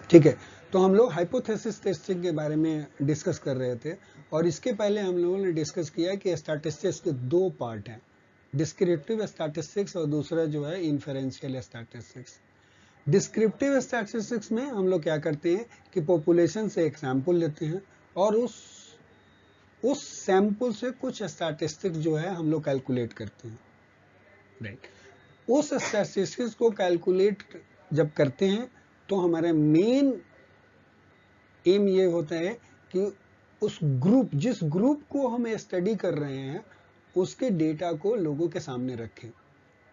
ठीक है, तो हम लोग हाइपोथेसिस टेस्टिंग के बारे में डिस्कस कर रहे थे और इसके पहले हम लोगों ने डिस्कस किया कि स्टैटिस्टिक्स के दो पार्ट हैं, डिस्क्रिप्टिव स्टैटिस्टिक्स और दूसरा जो है इन्फेरेंशियल स्टैटिस्टिक्स। डिस्क्रिप्टिव स्टैटिस्टिक्स में हम लोग क्या करते हैं कि पॉपुलेशन से एक सैंपल लेते हैं और उस सैंपल से कुछ स्टैटिस्टिक्स जो है हम लोग कैलकुलेट करते हैं, राइट। उस स्टैटिस्टिक्स को कैलकुलेट जब करते हैं तो हमारा मेन एम ये होता है कि उस ग्रुप, जिस ग्रुप को हम स्टडी कर रहे हैं उसके डेटा को लोगों के सामने रखें।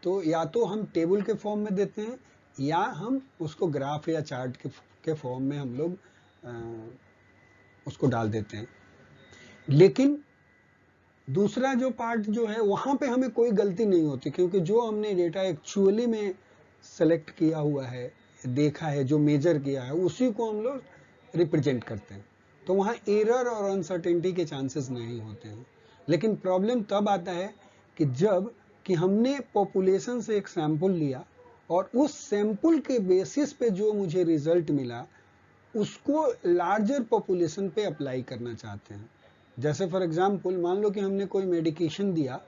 तो या तो हम टेबल के फॉर्म में देते हैं या हम उसको ग्राफ या चार्ट के फॉर्म में हम लोग उसको डाल देते हैं। लेकिन दूसरा जो पार्ट जो है वहां पे हमें कोई गलती नहीं होती, क्योंकि जो हमने डेटा एक्चुअली में सेलेक्ट किया हुआ है, देखा है, जो मेजर किया है, उसी को हम लोग रिप्रेजेंट करते हैं। तो वहां एरर और अनसर्टेनिटी के चांसेस नहीं होते हैं। लेकिन प्रॉब्लम तब आता है कि जब कि हमने पॉपुलेशन से एक सैंपल लिया और उस सैंपल के बेसिस पे जो मुझे रिजल्ट मिला उसको लार्जर पॉपुलेशन पे अप्लाई करना चाहते हैं। जैसे फॉर एग्जांपल मान लो कि हमने कोई मेडिकेशन दिया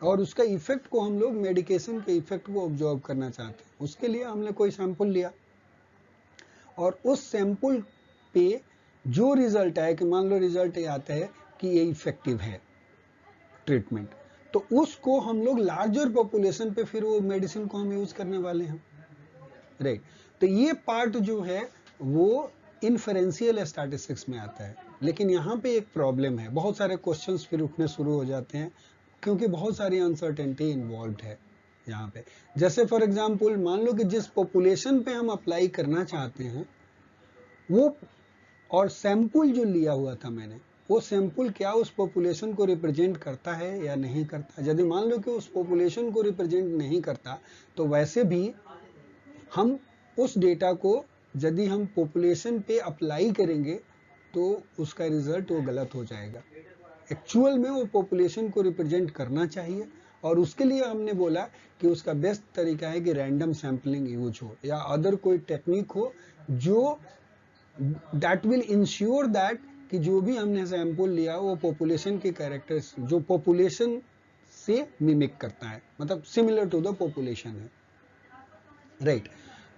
और उसका इफेक्ट को हम लोग मेडिकेशन के इफेक्ट को ऑब्जर्व करना चाहते हैं। उसके लिए हमने कोई सैंपल लिया और उस सैंपल पे जो रिजल्ट आया कि मान लो रिजल्ट ये आता है कि ये इफेक्टिव है ट्रीटमेंट, तो उसको हम लोग लार्जर पॉपुलेशन पे फिर वो मेडिसिन को हम यूज करने वाले हैं, राइट। तो ये पार्ट जो है वो इन्फेरेंशियल स्टैटिस्टिक्स में आता है। लेकिन यहाँ पे एक प्रॉब्लम है, बहुत सारे क्वेश्चंस फिर उठने शुरू हो जाते हैं क्योंकि बहुत सारी अनसर्टेनिटी इन्वॉल्व है यहाँ पे। जैसे फॉर एग्जांपल मान लो कि जिस पॉपुलेशन पे हम अप्लाई करना चाहते हैं वो और सैंपल जो लिया हुआ था मैंने, वो सैंपल क्या उस पॉपुलेशन को रिप्रेजेंट करता है या नहीं करता। यदि मान लो कि उस पॉपुलेशन को रिप्रेजेंट नहीं करता तो वैसे भी हम उस डेटा को यदि हम पॉपुलेशन पे अप्लाई करेंगे तो उसका रिजल्ट वो गलत हो जाएगा। एक्चुअल में वो पॉपुलेशन को रिप्रेजेंट करना चाहिए और उसके लिए हमने बोला कि उसका बेस्ट तरीका है कि रैंडम सैम्पलिंग यूज हो या अदर कोई टेक्निक हो जो दैट विल इंश्योर दैट कि जो भी हमने सैंपल लिया वो पॉपुलेशन के कैरेक्टर्स जो पॉपुलेशन से मिमिक करता है, मतलब सिमिलर टू द पॉपुलेशन है, राइट।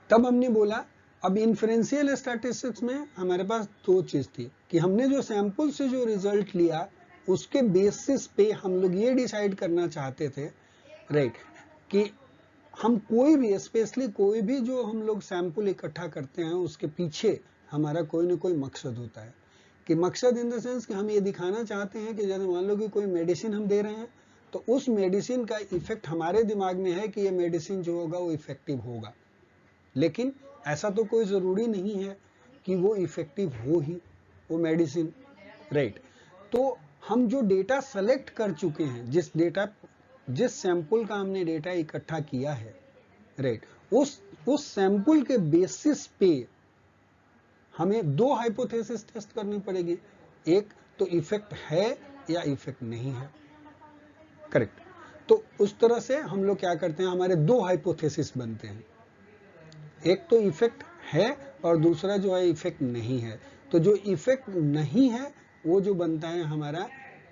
तब हमने बोला अब इन्फेरेंशियल स्टैटिस्टिक्स में हमारे पास दो चीज थी कि हमने जो सैंपल से जो रिजल्ट लिया उसके बेसिस पे हम लोग ये डिसाइड करना चाहते थे, राइट, कि हम कोई भी स्पेशली कोई भी जो हम लोग सैंपल इकट्ठा करते हैं उसके पीछे हमारा कोई ना कोई मकसद होता है। कि मकसद इन द सेंस कि हम ये दिखाना चाहते हैं कि जैसे मान लो कि कोई मेडिसिन हम दे रहे हैं तो उस मेडिसिन का इफेक्ट हमारे दिमाग में है कि ये मेडिसिन जो होगा वो इफेक्टिव होगा, लेकिन ऐसा तो कोई जरूरी नहीं है कि वो इफेक्टिव हो ही वो मेडिसिन, राइट। तो हम जो डेटा सेलेक्ट कर चुके हैं, जिस सैंपल का हमने डेटा इकट्ठा किया है, राइट, उस सैंपल के बेसिस पे हमें दो हाइपोथेसिस टेस्ट करनी पड़ेगी। एक तो इफेक्ट है या इफेक्ट नहीं है, करेक्ट। तो उस तरह से हम लोग क्या करते हैं, हमारे दो हाइपोथेसिस बनते हैं, एक तो इफेक्ट है और दूसरा जो है इफेक्ट नहीं है। तो जो इफेक्ट नहीं है वो जो बनता है हमारा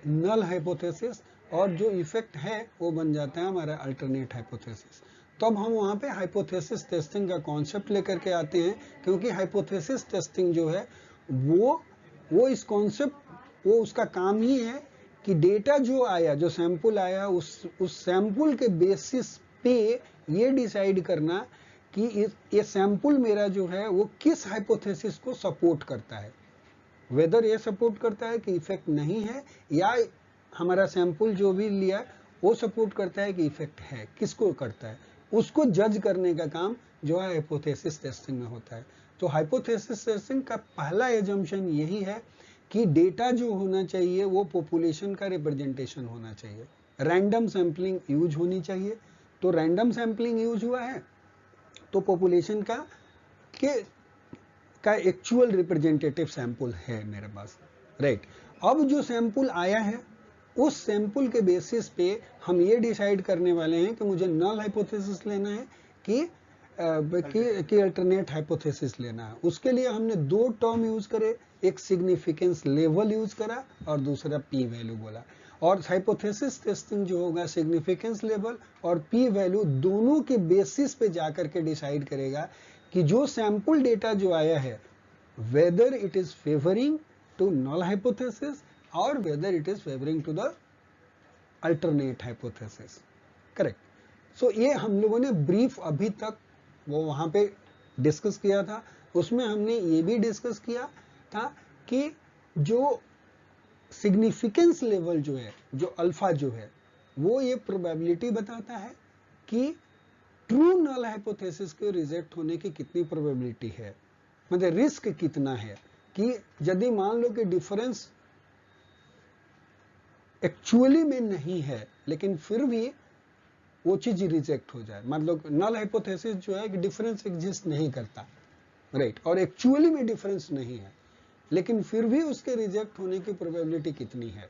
नल हाइपोथेसिस और जो इफेक्ट है वो बन जाता है हमारा अल्टरनेट हाइपोथेसिस। तब हम वहां पे हाइपोथेसिस टेस्टिंग का कॉन्सेप्ट लेकर के आते हैं, क्योंकि हाइपोथेसिस टेस्टिंग जो है वो इस कॉन्सेप्ट वो उसका काम ही है कि डेटा जो आया, जो सैंपल आया, उस सैंपल के बेसिस पे ये डिसाइड करना कि ये सैंपल मेरा जो है वो किस हाइपोथेसिस को सपोर्ट करता है, वेदर ये सपोर्ट करता है कि इफेक्ट नहीं है या हमारा सैंपल जो भी लिया वो सपोर्ट करता है कि इफेक्ट है, किसको करता है, उसको जज करने का काम जो है हाइपोथेसिस टेस्टिंग में होता है। तो हाइपोथेसिस टेस्टिंग का पहला एजम्पशन यही है कि डेटा जो होना चाहिए वो पॉपुलेशन का रिप्रेजेंटेशन होना चाहिए, रैंडम सैंपलिंग यूज होनी चाहिए। तो रैंडम सैंपलिंग यूज हुआ है तो पॉपुलेशन का एक्चुअल रिप्रेजेंटेटिव सैंपल है मेरे पास, राइट। अब जो सैंपल आया है उस सैंपल के बेसिस पे हम ये डिसाइड करने वाले हैं कि मुझे नल हाइपोथेसिस लेना है कि कि अल्टरनेट हाइपोथेसिस लेना है। उसके लिए हमने दो टर्म यूज करे, एक सिग्निफिकेंस लेवल यूज करा और दूसरा पी वैल्यू बोला। और हाइपोथेसिस टेस्टिंग जो होगा सिग्निफिकेंस लेवल और पी वैल्यू दोनों के बेसिस पे जाकर के डिसाइड करेगा कि जो सैंपल डेटा जो आया है whether it is favoring to null hypothesis or whether it is favoring to the alternate hypothesis, correct। so ये हम लोगों ने ब्रीफ अभी तक वो वहां पे डिस्कस किया था। उसमें हमने ये भी डिस्कस किया था कि जो सिग्निफिकेंस लेवल जो है, जो अल्फा जो है, वो ये प्रोबेबिलिटी बताता है कि ट्रू नल हाइपोथेसिस के रिजेक्ट होने की कितनी प्रोबेबिलिटी है, मतलब रिस्क कितना है कि यदि मान लो कि डिफरेंस एक्चुअली में नहीं है लेकिन फिर भी वो चीज रिजेक्ट हो जाए। मतलब नल हाइपोथेसिस जो है कि डिफरेंस एग्जिस्ट नहीं करता, राइट, और एक्चुअली में डिफरेंस नहीं है लेकिन फिर भी उसके रिजेक्ट होने की प्रोबेबिलिटी कितनी है,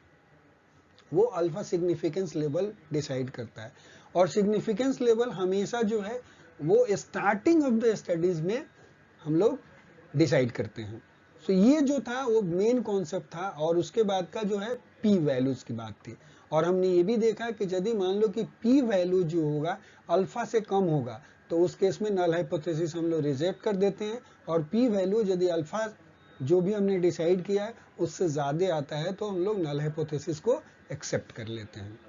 वो अल्फा सिग्निफिकेंस लेवल डिसाइड करता है। और सिग्निफिकेंस लेवल हमेशा जो है वो स्टार्टिंग ऑफ द स्टडीज में हम लोग डिसाइड करते हैं। सो ये जो था वो मेन कॉन्सेप्ट था। और उसके बाद का जो है पी वैल्यूज की बात थी। और हमने ये भी देखा कि यदि मान लो कि पी वैल्यू जो होगा अल्फा से कम होगा तो उस केस में नल हाइपोथेसिस हम लोग रिजेक्ट कर देते हैं। और पी वैल्यू यदि अल्फा जो भी हमने डिसाइड किया है उससे ज्यादा आता है तो हम लोग नल हाइपोथेसिस को एक्सेप्ट कर लेते हैं,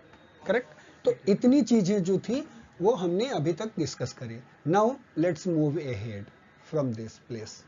करेक्ट। तो इतनी चीजें जो थी वो हमने अभी तक डिस्कस करी। Now let's move ahead from this place.